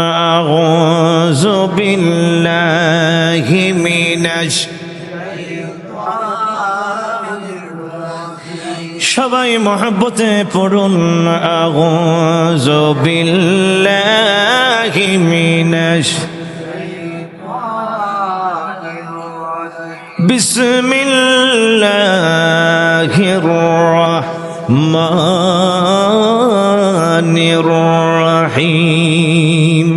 أعوذ بالله من সবাই মহব্বতে পড়ুন আউযু বিল্লাহি মিনাশ বিসমিল্লাহির রহমানির রহিম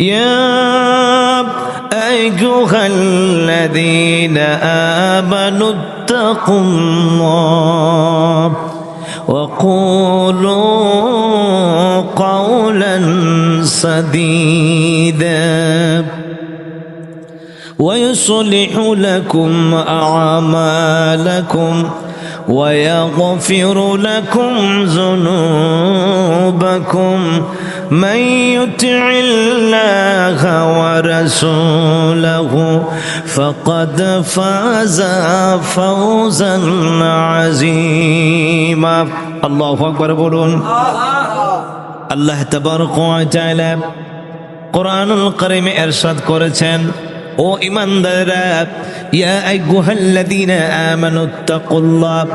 ইয়া আইয়ুহাল্লাযীনা আমানু ইত্তাকুল্লাহ وقولوا قولا سديدا ويصلح لكم أعمالكم ويغفر لكم ذنوبكم من يطع الله ورسوله فقد فاز فوزا عظيما الله أكبر بولون الله تبارك وتعالى কোরআনুল কারীমে ইরশাদ করেছেন ও ঈমানদাররা ইয়া আইয়ুহাল্লাযীনা আমানুত্তাকুল্লাহ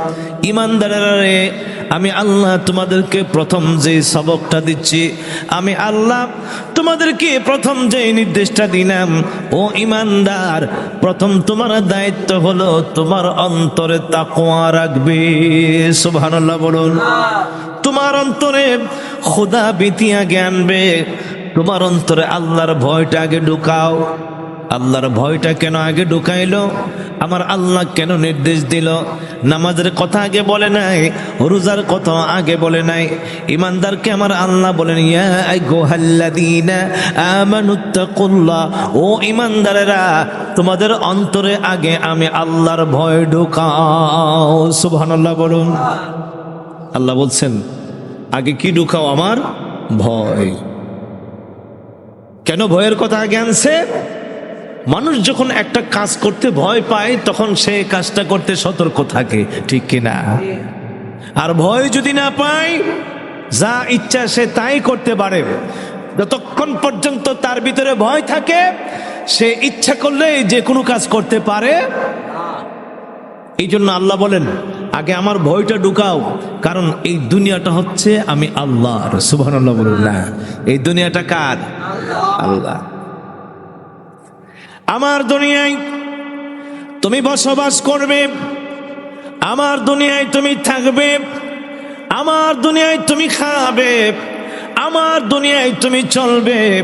ঈমানদাররা আমি আল্লাহ তোমাদেরকে প্রথম যে সবকটা দিচ্ছি আমি আল্লাহ তোমাদেরকে প্রথম যে নির্দেশটা দিলাম ও ঈমানদার প্রথম তোমার দায়িত্ব হলো তোমার অন্তরে তাকওয়া রাখবে সুবহানাল্লাহ বলুন তোমার অন্তরে খোদা ভীতি আগে আনবে তোমার অন্তরে আল্লাহর ভয়টা আগে ঢুকাও আল্লাহর ভয়টা কেন আগে ঢুকাইলো আমার আল্লাহ কেন নির্দেশ দিল নামাজের কথা আগে বলে নাই রোজার কথা আগে বলে নাই ঈমানদারকে আমার আল্লাহ বলেন ইয়া আইয়ুহাল্লাযীনা আমানুত্তাকুল্লাহ ও ঈমানদারেরা তোমাদের অন্তরে আগে আমি আল্লাহর ভয় ঢুকাও সুবহানাল্লাহ বলুন আল্লাহ বলছেন আগে কি ঢুকাও আমার ভয় কেন ভয়ের কথা আগে আনছে মানুষ যখন একটা কাজ করতে ভয় পায় তখন সে কাজটা করতে সতর্ক থাকে ঠিক কিনা আর ভয় যদি না পায় যা ইচ্ছা সে তাই করতে পারে যতক্ষণ পর্যন্ত তার ভিতরে ভয় থাকে সে ইচ্ছা করলে যে কোনো কাজ করতে পারে এই জন্য আল্লাহ বলেন আগে আমার ভয়টা ঢুকাও কারণ এই দুনিয়াটা হচ্ছে আমি আল্লাহর সুবহানাল্লাহ বলুন না এই দুনিয়াটা কার আল্লাহ আমার দুনিয়ায় তুমি বসবাস করবে আমার দুনিয়ায় তুমি থাকবে আমার দুনিয়ায় তুমি খাবে আমার দুনিয়ায় তুমি চলবে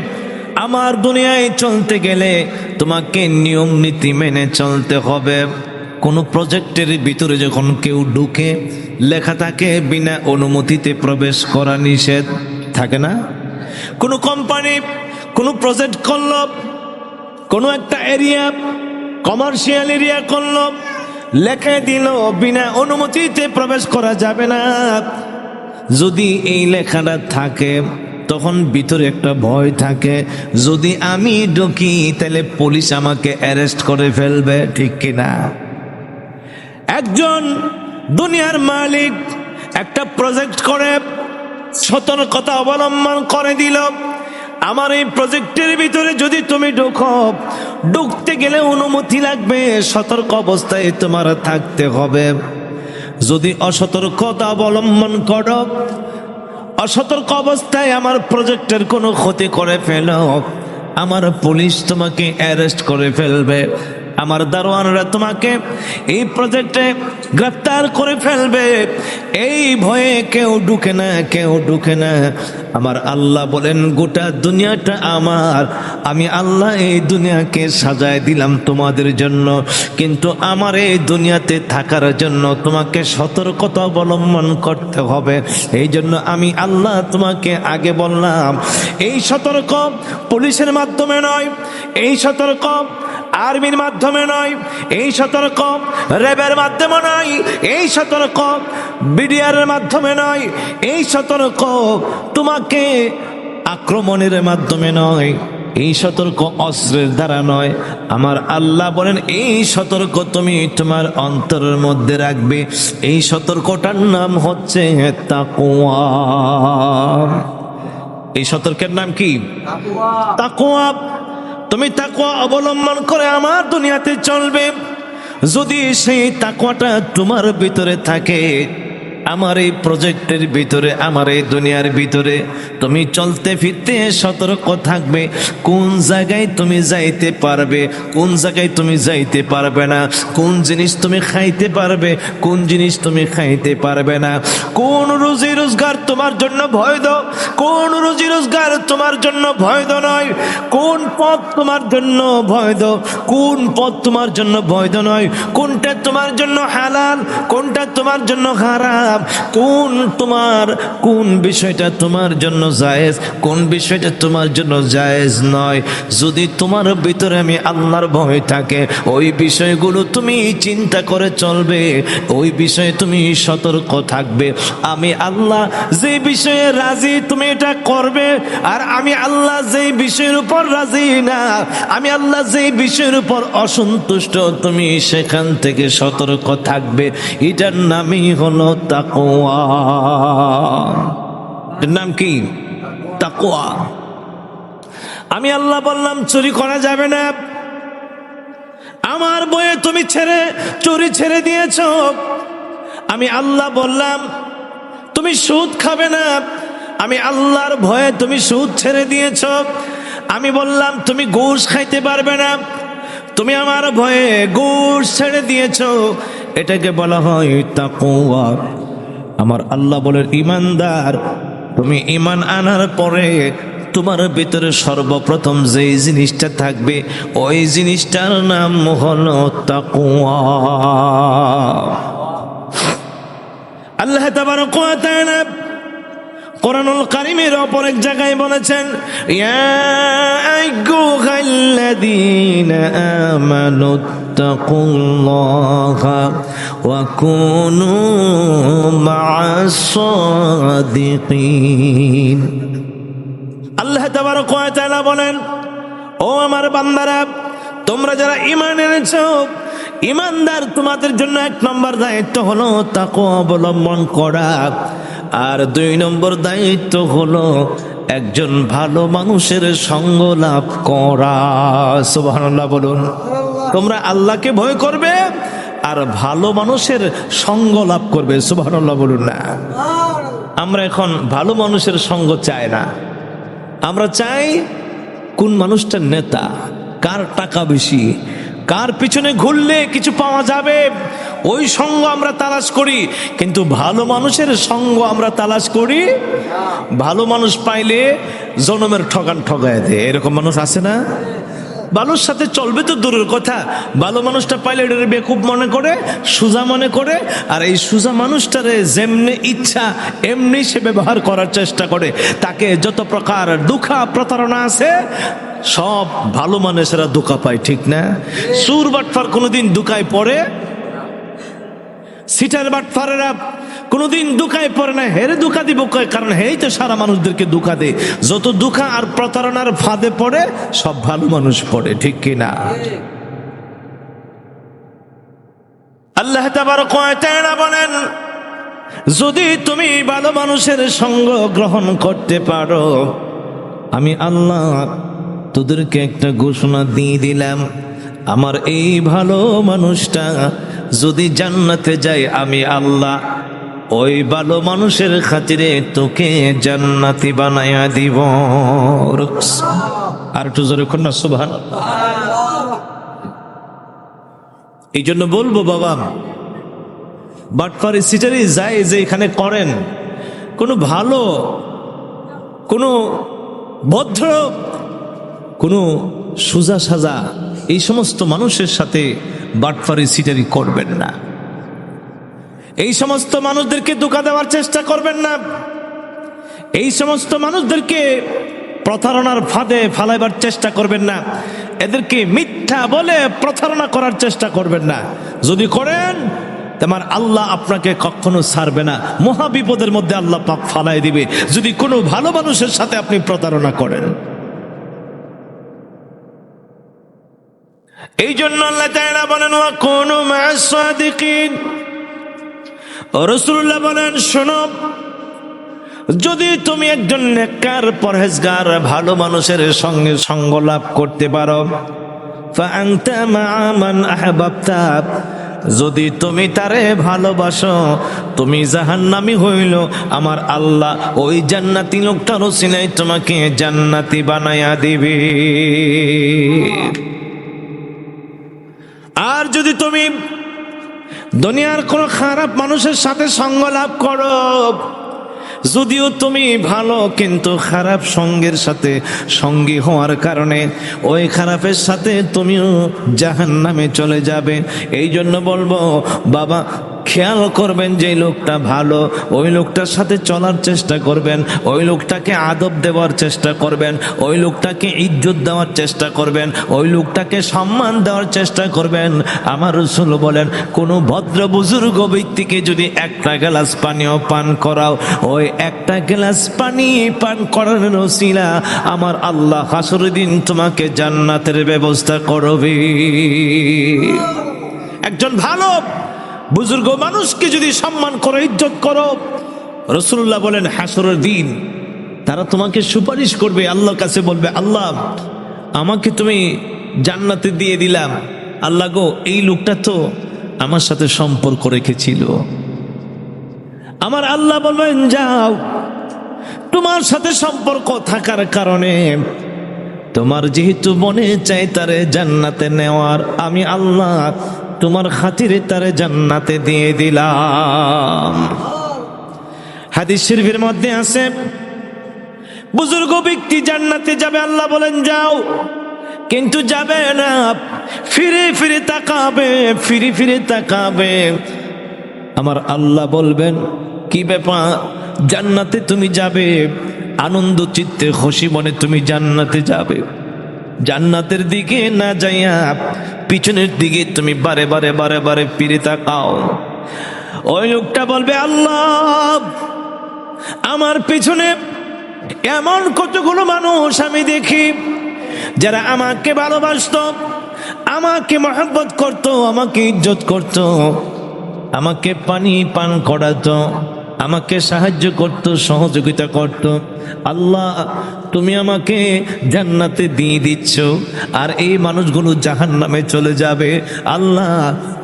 আমার দুনিয়ায় চলতে গেলে তোমাকে নিয়ম নীতি মেনে চলতে হবে কোনো প্রজেক্টের ভিতরে যখন কেউ ঢুকে লেখা থাকে বিনা অনুমতিতে প্রবেশ করা নিষেধ থাকে না কোনো কোম্পানি কোনো প্রজেক্ট করলো কোনো একটা এরিয়া কমার্শিয়াল এরিয়া করলো লেখা দিল বিনা অনুমতিতে প্রবেশ করা যাবে না যদি এই লেখাটা থাকে তখন ভিতরে একটা ভয় থাকে যদি আমি ঢুকি তাহলে পুলিশ আমাকে অ্যারেস্ট করে ফেলবে ঠিক কিনা একজন দুনিয়ার মালিক একটা প্রজেক্ট করে সতর্কতা অবলম্বন করে দিল আমার এই প্রজেক্টের ভিতরে যদি তুমি ঢুকতে গেলে অনুমতি লাগবে সতর্ক অবস্থায় তোমার থাকতে হবে যদি অসতর্কতা অবলম্বন করো অসতর্ক অবস্থায় আমার প্রজেক্টের কোনো ক্ষতি করে ফেলো আমার পুলিশ তোমাকে অ্যারেস্ট করে ফেলবে আমার দারোয়ানরা তোমাকে এই প্রজেক্টে গ্রেফতার করে ফেলবে এই ভয়ে কেউ ঢুকে না আমার আল্লাহ বলেন গোটা দুনিয়াটা আমার আমি আল্লাহ এই দুনিয়াকে সাজায় দিলাম তোমাদের জন্য কিন্তু আমার এই দুনিয়াতে থাকার জন্য তোমাকে সতর্কতা অবলম্বন করতে হবে এই জন্য আমি আল্লাহ তোমাকে আগে বললাম এই সতর্ক পুলিশের মাধ্যমে নয় এই সতর্ক আর্মির মাধ্যমে নয় এই সতর্ক র্যাবের মাধ্যমে নয় এই সতর্ক বিডিআর মাধ্যমে নয় এই সতর্ক তোমাকে আক্রমণের মাধ্যমে নয় এই সতর্ক অস্ত্রের দ্বারা নয় আমার আল্লাহ বলেন এই সতর্ক তুমি তোমার অন্তরের মধ্যে রাখবে এই সতর্কটার নাম হচ্ছে তাকওয়া এই সতর্কের নাম কি? তাকওয়া। তুমি তাকওয়া অবলম্বন করে আমার দুনিয়াতে চলবে। যদি সেই তাকওয়াটা তোমার ভিতরে থাকে, আমার এই প্রজেক্টের ভিতরে, আমার এই দুনিয়ার ভিতরে তুমি চলতে ফিরতে সতর্ক থাকবে। কোন জায়গায় তুমি যাইতে পারবে, কোন জায়গায় তুমি যাইতে পারবে না, কোন জিনিস তুমি খাইতে পারবে, কোন জিনিস তুমি খাইতে পারবে না, কোন রুজি রোজগার তোমার জন্য বৈধ, কোন রুজি রোজগার তোমার জন্য বৈধ নয়, কোন পথ তোমার জন্য বৈধ, কোন পথ তোমার জন্য বৈধ নয়, কোনটা তোমার জন্য হালাল, কোনটা তোমার জন্য হারাম, কোন বিষয়টা তোমার জন্য জায়েজ, কোন বিষয়টা তোমার জন্য জায়েজ নয়। যদি তোমার ভিতরে আমি আল্লাহর ভয় থাকে, ওই বিষয়গুলো তুমি চিন্তা করে চলবে, ওই বিষয়ে তুমি সতর্ক থাকবে। আমি আল্লাহ যে বিষয়ে রাজি তুমি এটা করবে, আর আমি আল্লাহ যে বিষয়ের উপর রাজি না, আমি আল্লাহ যে বিষয়ের উপর অসন্তুষ্ট, তুমি সেখান থেকে সতর্ক থাকবে। এটার নামই হলো তাকওয়া। এর নাম কি? তাকওয়া। আমি আল্লাহ বললাম চুরি করা যাবে না, আমার বয়ে তুমি চুরি ছেড়ে দিয়েছ। আমি আল্লাহ বললাম তুমি সুদ খাবে না, আমি আল্লাহর ভয়ে তুমি সুদ ছেড়ে দিয়েছ। আমি বললাম তুমি ঘুষ খাইতে পারবে না, তুমি আমার ভয়ে ঘুষ ছেড়ে দিয়েছ। এটাকে বলা হয় তাকওয়া। আমার আল্লাহ বলেন ঈমানদার, তুমি ঈমান আনার পরে তোমার ভিতরে সর্বপ্রথম যেই জিনিসটা থাকবে, ওই জিনিসটার নাম হলো তাকওয়া। আল্লাহ তাবারক ওয়া তাআলা কোরআনুল কারীমের অপর এক জায়গায় বলেছেন, ইয়া আইয়ুহাল্লাযীনা আমানুত্তাকুল্লাহা ওয়া কুনু মা'আস সাদিকিন। আল্লাহ তাবারক ওয়া তাআলা বলেন, ও আমার বান্দারা, তোমরা যারা ঈমান এনেছো, ঈমানদার, তোমাদের জন্য 1 নম্বর দায়িত্ব হলো তাকওয়া অবলম্বন করা, আর 2 নম্বর দায়িত্ব হলো একজন ভালো মানুষের সঙ্গ লাভ করা। সুবহানাল্লাহ বলুন। তোমরা আল্লাহকে ভয় করবে আর ভালো মানুষের সঙ্গ লাভ করবে। সুবহানাল্লাহ বলুন না। আমরা এখন ভালো মানুষের সঙ্গ চাই না, আমরা চাই কোন মানুষটা নেতা, কার টাকা বেশি, কার পিছনে ঘুরলে কিছু পাওয়া যাবে, ওই সঙ্গ আমরা তালাশ করি। কিন্তু ভালো মানুষের সঙ্গ আমরা তালাশ করি। ভালো মানুষ পাইলে জনমের ঠগান ঠগায় দেয়, এরকম মানুষ আছে না? ভালোর সাথে চলবে তো দূরের কথা, ভালো মানুষটা পাইলে এটারে বেকুব মনে করে, সুজা মনে করে, আর এই সুজা মানুষটারে যেমনি ইচ্ছা এমনি সে ব্যবহার করার চেষ্টা করে। তাকে যত প্রকার দুঃখা প্রতারণা আছে, সব ভালো মানুষেরা ধোঁকা পায়, ঠিক না? সুর বাটফার কোনোদিন ধোঁকায় পড়ে? সিটার বাটফারেরা কোনোদিন ধোঁকায় পড়ে না। হেরে ধোঁকা দিব কয়, কারণ হেই তো সারা মানুষদেরকে ধোঁকা দেয়। যত ধোঁকা আর প্রতারণার ফাঁদে পড়ে সব ভালো মানুষ পড়ে, ঠিক কিনা? আল্লাহ তাবারক ওয়া তাআলা বলেন, যদি তুমি ভালো মানুষের সঙ্গ গ্রহণ করতে পারো, আমি আল্লাহ তোদেরকে একটা ঘোষণা দিয়ে দিলাম, আমার এই ভালো মানুষটা যদি জান্নাতে যায়, আমি আল্লাহ ওই ভালো মানুষের খাতিরে তোকে জান্নাতি বানায়া দিব। আর একটু জোরে কন্যা সুবহানাল্লাহ। এই জন্য বলবো বাবা, বাটপারি সিটারি যায় যে এখানে করেন, কোনো ভালো, কোনো ভদ্র, কোনো সোজা সাজা এই সমস্ত মানুষের সাথে বাটপারি সিটারি করবেন না। এই সমস্ত মানুষদেরকে ধোঁকা দেওয়ার চেষ্টা করবেন না। এই সমস্ত মানুষদেরকে প্রতারণার ফাঁদে ফালাইবার চেষ্টা করবেন না। এদেরকে মিথ্যা বলে প্রতারণা করার চেষ্টা করবেন না। যদি করেন, তোমার আল্লাহ আপনাকে কখনো ছাড়বে না, মহা বিপদের মধ্যে আল্লাহ পাক ফালাই দিবে যদি কোনো ভালো মানুষের সাথে আপনি প্রতারণা করেন। এই জন্য আল্লাহ তাআলা বলেন, ওয়া কুনু মা'আস সাদিকিন। রাসূলুল্লাহ বলেন, শোনো, যদি তুমি একজন নেককার পরহেজগার ভালো মানুষের সঙ্গে সঙ্গ লাভ করতে পারো, ফাআনতা মাআ মান আহবাবতা, যদি তুমি তারে ভালোবাসো, তুমি জাহান্নামী হইল, আমার আল্লাহ ওই জান্নাতি লোকটার ওসিলায় তোমাকে জান্নাতি বানায়া দিবে। আর যদি তুমি দুনিয়ার কোন খারাপ মানুষের সাথে সঙ্গ লাভ করো, যদিও তুমি ভালো কিন্তু খারাপ সঙ্গের সাথে সঙ্গী হওয়ার কারণে ওই খারাপের সাথে তুমিও জাহান্নামে চলে যাবে। এই জন্য বলবো বাবা, খেয়াল করবেন যে লোকটা ভালো, ওই লোকটার সাথে চলার চেষ্টা করবেন, ওই লোকটাকে আদব দেওয়ার চেষ্টা করবেন, ওই লোকটাকে ইজ্জত দেওয়ার চেষ্টা করবেন, ওই লোকটাকে সম্মান দেওয়ার চেষ্টা করবেন। আমার রাসূল বলেন, কোনো ভদ্র বুজুর্গ ব্যক্তিকে যদি একটা গ্লাস পানিও পান করাও, ওই একটা গ্লাস পানি পান করার ওসিলা আমার আল্লাহ হাসরের দিন তোমাকে জান্নাতের ব্যবস্থা করবে। একজন ভালো বুজুর্গ মানুষকে যদি সম্মান করো, ইজ্জত করো, রাসূলুল্লাহ বলেন হাসরের দিন তারা তোমাকে সুপারিশ করবে, আল্লাহর কাছে বলবে, আল্লাহ আমাকে তুমি জান্নাতে দিয়ে দিলাম, আল্লাহ গো এই লোকটা তো আমার সাথে সম্পর্ক রেখেছিল। আমার আল্লাহ বলবেন, যাও, তোমার সাথে সম্পর্ক থাকার কারণে তোমার যেহেতু মনে চাই তারে জান্নাতে নেওয়ার, আমি আল্লাহ তোমার খাতিরে তারে জান্নাতে দিয়ে দিলাম। হাদিস শরীফের মধ্যে আছে, বুজুর্গ ব্যক্তি জান্নাতে যাবে, আল্লাহ বলেন যাও, কিন্তু যাবে না, ফিরে ফিরে তাকাবে, ফিরে ফিরে তাকাবে। আমার আল্লাহ বলবেন, কি ব্যাপার, জান্নাতে তুমি যাবে, আনন্দ চিত্তে খুশি মনে তুমি জান্নাতে যাবে, জান্নাতের দিকে না যাইয়া পিছনের দিকে তুমি বারে বারে বারে বারে ফিরে তাকাও। ওই লোকটা বলবে, আল্লাহ আমার পিছনে এমন কতগুলো মানুষ আমি দেখি যারা আমাকে ভালোবাসতো, আমাকে মহব্বত করতো, আমাকে ইজ্জত করতো, আমাকে পানি পান করাতো, আমাকে সাহায্য করত, সহযোগিতা করত। আল্লাহ তুমি আমাকে জান্নাতে দিয়ে দিচ্ছ, আর এই মানুষগুলো জাহান্নামে চলে যাবে। আল্লাহ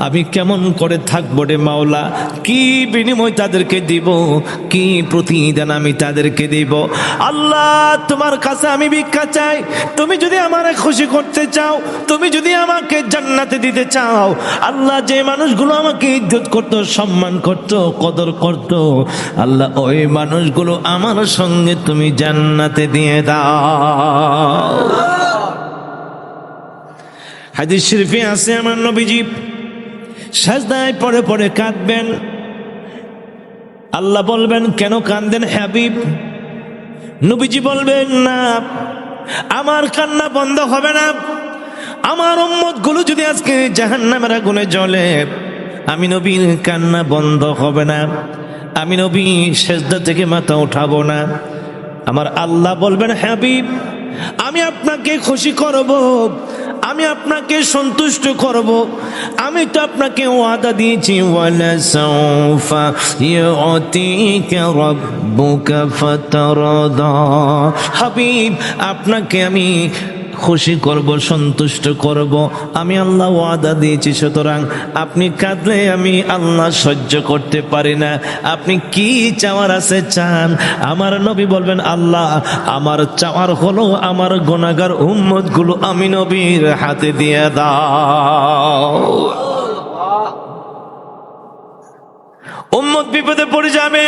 আমি কেমন করে থাকবো রে মাওলা, কি বিনিময় তাদেরকে দিব, কি প্রতিদান আমি তাদেরকে দিব। আল্লাহ তোমার কাছে আমি ভিক্ষা চাই, তুমি যদি আমারে খুশি করতে চাও, তুমি যদি আমাকে জান্নাতে দিতে চাও, আল্লাহ যে মানুষগুলো আমাকে ইজ্জত করতো, সম্মান করতো, কদর করতো, আল্লাহ ওই মানুষগুলো আমার সঙ্গে তুমি জান্নাতে দিয়ে দাও। হাদিস শরীফে আছে, আমার নবীজি সাজদায় পড়ে পড়ে কাঁদবেন। আল্লাহ বলবেন, কেন কাঁদেন হাবিব? নবীজি বলবেন, না আমার কান্না বন্ধ হবে না, আমার উম্মত গুলো যদি আজকে জাহান্নামের আগুনে জ্বলে, আমি নবীর কান্না বন্ধ হবে না, আমি নবী সেজদা থেকে মাথা উঠাবো না। আমার আল্লাহ বলবেন, হাবিব আমি আপনাকে খুশি করব, আমি আপনাকে সন্তুষ্ট করব, আমি তো আপনাকে ওয়াদা দিয়েছি, ওয়ালা সাউফা ইউতিকা রাব্বুকা ফাতারদা। হাবিব আপনাকে আমি খুশি করব, সন্তুষ্ট করব, আমি আল্লাহ ওয়াদা দিয়েছি, সুতরাং আপনি কাঁদলে আমি আল্লাহ সহ্য করতে পারি না, আপনি কি চাওয়ার আছে চান। আমার নবী বলবেন, আল্লাহ আমার চাওয়ার হলো আমার গুনাহগার উম্মত গুলো আমি নবীর হাতে দিয়ে দাও। উম্মত বিপদে পড়ে যাবে,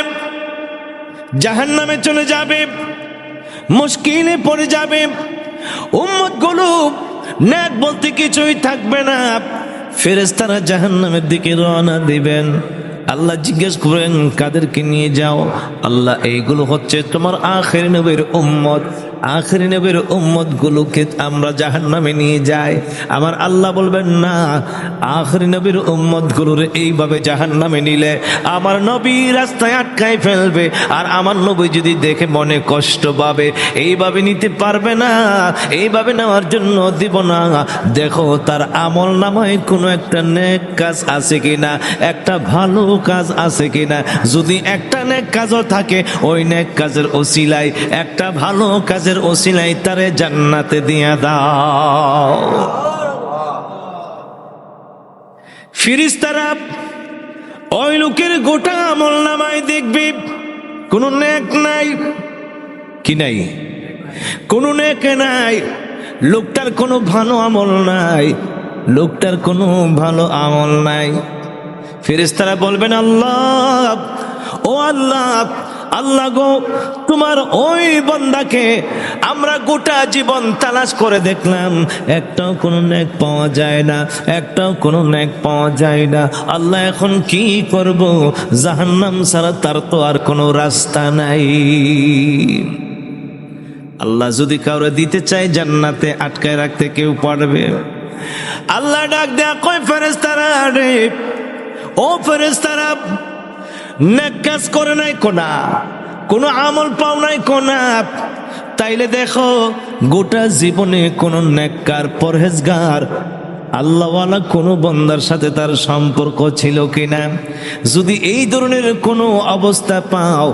জাহান্নামে চলে যাবে, মুশকিলে পড়ে যাবে, উম্মত গুলো নেক বলতে কিছুই থাকবে না, ফেরেশতারা জাহান্নামের দিকে রওনা দিবেন। আল্লাহ জিজ্ঞেস করেন, কাদেরকে নিয়ে যাও? আল্লাহ এইগুলো হচ্ছে তোমার আখির নবীর উম্মত। আখেরি নবীর উম্মত গুলোকে আমরা জাহান্নামে নিয়ে যাই। আমার আল্লাহ বলবেন না, আখেরি নবীর উম্মত গুলোর এইভাবে জাহান্নামে নিলে আমার নবী রাস্তায় আটকায় ফেলবে, আর আমার নবী যদি দেখে মনে কষ্ট পাবে, এইভাবে নিতে পারবে না, এইভাবে নেওয়ার জন্য দিব না। দেখো তার আমল নামায় কোনো একটা নেক কাজ আছে কিনা, একটা ভালো কাজ আছে কিনা। যদি একটা নেক কাজও থাকে, ওই নেক কাজের ওসিলায়, একটা ভালো কাজের ওসিলায় তারে জান্নাতে দিয়া দাও। ফেরেশতারা ওই লোকের গোটা আমল নামায় দেখবে কোনো নেক নাই, কি নাই, কোনো নেক নাই, লোকটার কোনো ভালো আমল নাই, লোকটার কোনো ভালো আমল নাই। ফেরেশতারা বলবেন, আল্লাহ, ও আল্লাহ, আল্লাহ গো, তোমার ওই বান্দাকে আমরা গোটা জীবন তালাশ করে দেখলাম, একটাও কোনো নেক পাওয়া যায় না, একটাও কোনো নেক পাওয়া যায় না। আল্লাহ এখন কি করব? জাহান্নাম ছাড়া তার তো আর কোনো রাস্তা নাই। আল্লাহ যদি কাউরে দিতে চায় জান্নাতে, আটকায় রাখতে কেউ পারবে? আল্লাহ ডাক দেয়া কয়, ফেরেশতারা রে, ও ফেরেশতারা, নেক কাজ করে নাই কোনা, কোনো আমল পাও নাই কোনা, তাইলে দেখো গোটা জীবনে কোনো নেককার পরহেজগার আল্লাহওয়ালা কোনো বান্দার সাথে তার সম্পর্ক ছিল কিনা। যদি এই ধরনের কোনো অবস্থা পাও,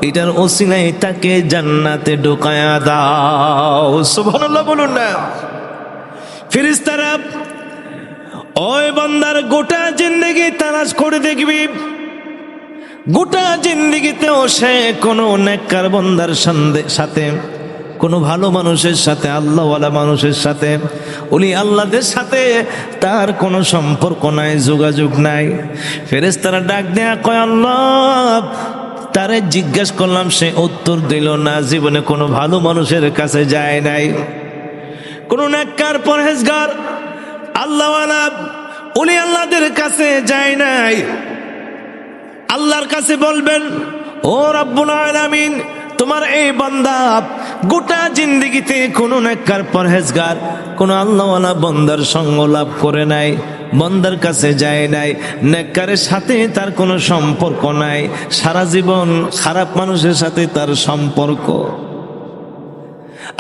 এটার ওসিলায় তাকে জান্নাতে ঢোকায়া দাও। সুবহানাল্লাহ বলুন না। ফেরেশতারা ওই বান্দার গোটা জিন্দেগি তালাশ করে দেখবি, গোটা জিন্দেগিতেও সে কোনো নেককার বান্দার সাথে, কোনো ভালো মানুষের সাথে, আল্লাহওয়ালা মানুষের সাথে, ওলি আল্লাহদের সাথে তার কোনো সম্পর্ক নাই, যোগাযোগ নাই। ফেরেশতারা ডাক দেয়া কয়, আল্লাহ, তারে জিজ্ঞেস করলাম, সে উত্তর দিল না, জীবনে কোনো ভালো মানুষের কাছে যায় নাই, কোনো নেককার পরহেজগার আল্লাহওয়ালা ওলি আল্লাহদের কাছে যায় নাই। আল্লাহর কাছে বলবেন, ও রব্বুল আলামিন, তোমার এই বান্দা গোটা জিন্দেগিতে কোনো নেককার পরহেজগার, কোনো আল্লাহওয়ালা বান্দার সঙ্গ লাভ করে নাই, বান্দার কাছে যায় নাই, নেককারের সাথে তার কোনো সম্পর্ক নাই, সারা জীবন খারাপ মানুষের সাথে তার সম্পর্ক।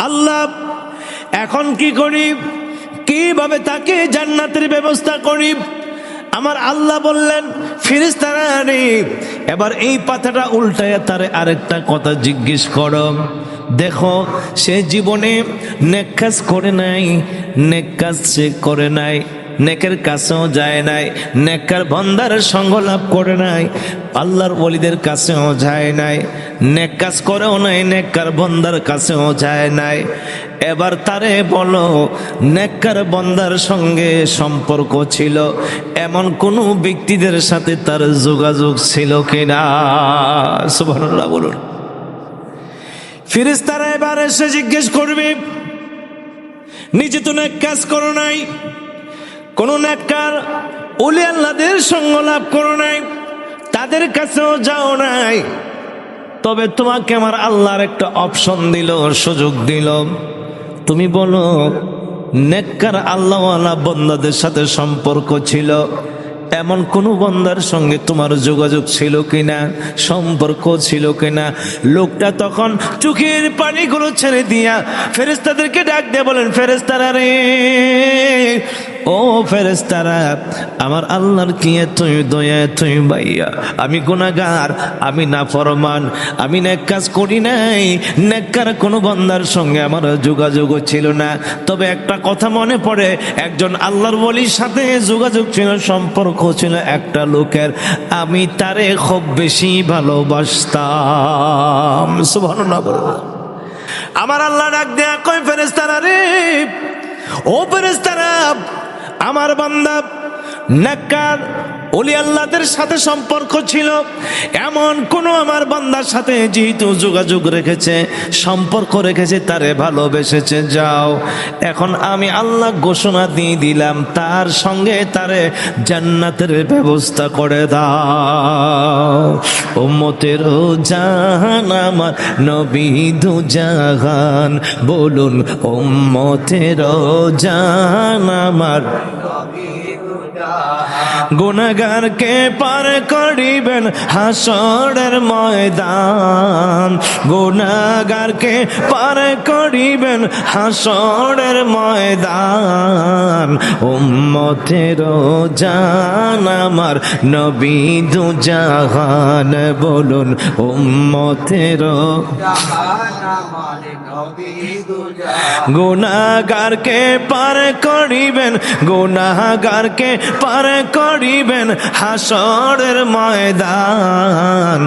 আল্লাহ, এখন কি করি? কিভাবে তাকে জান্নাতের ব্যবস্থা করি? আমার আল্লাহ বললেন, ফেরেশতারা রে, এবার এই পাতাটা উল্টায় তারে আরেকটা কথা জিজ্ঞেস করো। দেখো সে জীবনে নেক কাজ করে নাই, নেক কাজ সে করে নাই, নেকের কাছেও যায় নাই, নেককার বান্দার সঙ্গ লাভ করে নাই, আল্লাহর ওলিদের কাছেও যায় নাই, নেক কাজ করেও নাই, নেককার বান্দার কাছেও যায় নাই। এবার তারে বলো, নেককার বান্দার সঙ্গে সম্পর্ক ছিল এমন কোন ব্যক্তিদের সাথে তার যোগাযোগ ছিল কিনা? সুবহানাল্লাহ বলুন। ফেরেশতারা এবার এসে জিজ্ঞেস করবে, নিজে তো নেক কাজ করো নাই, কোন নেককার ওলি আল্লাহদের সঙ্গ লাভ করো নাই, তাদের কাছেও যাও নাই, তবে তোমাকে আমার আল্লাহর একটা অপশন দিল, সুযোগ দিল, তুমি বলো নেককার আল্লাহওয়ালা বান্দাদের সাথে সম্পর্ক ছিল এমন কোন বান্দার সঙ্গে তোমার যোগাযোগ ছিল কিনা, সম্পর্ক ছিল কিনা? লোকটা তখন চোখের পানিগুলো ছেড়ে দিয়া ফেরেশতাদেরকে ডাক দিয়ে বলেন, ফেরেশতারা রে, ও ফেরেশতারা, আমার আল্লাহর কি এতই দয়া, এতই মায়া, আমি গুনাহগার, আমি নাফরমান, আমি নেক কাজ করি নাই, নেককার কোনো বান্দার সঙ্গে আমার যোগাযোগও ছিল না, তবে একটা কথা মনে পড়ে, একজন আল্লাহর ওলির সাথে যোগাযোগ ছিল, সম্পর্ক ছিল একটা লোকের, আমি তারে খুব বেশি ভালোবাসতাম। সুবহানাল্লাহ। আমার আল্লাহ ডাক দেয়া কয়, ফেরেশতারা রে, ও ফেরেশতারা, আমার বান্দা নেককার ওলি আল্লাহদের সাথে সম্পর্ক ছিল, এমন কোন আমার বান্দার সাথে যেহেতু যোগাযোগ রেখেছে, সম্পর্ক রেখেছে, তারে ভালোবেসেছে, যাও এখন আমি আল্লাহ ঘোষণা দিয়ে দিলাম তার সঙ্গে তারে জান্নাতের ব্যবস্থা করে দাও। উম্মতের জাহান আমার নবী দু জাহান, বলুন উম্মতের জাহান আমার। গুনাহগারকে পার করিবেন হাসরের ময়দান, গুনাহগারকে পার করিবেন হাসরের ময়দান। উম্মতের জান আমার নবী দু জাহান, বলুন উম্মতের গুনাহগারকে পার করিবেন, গুনাহগারকে পার করিবেন হাসরের ময়দান।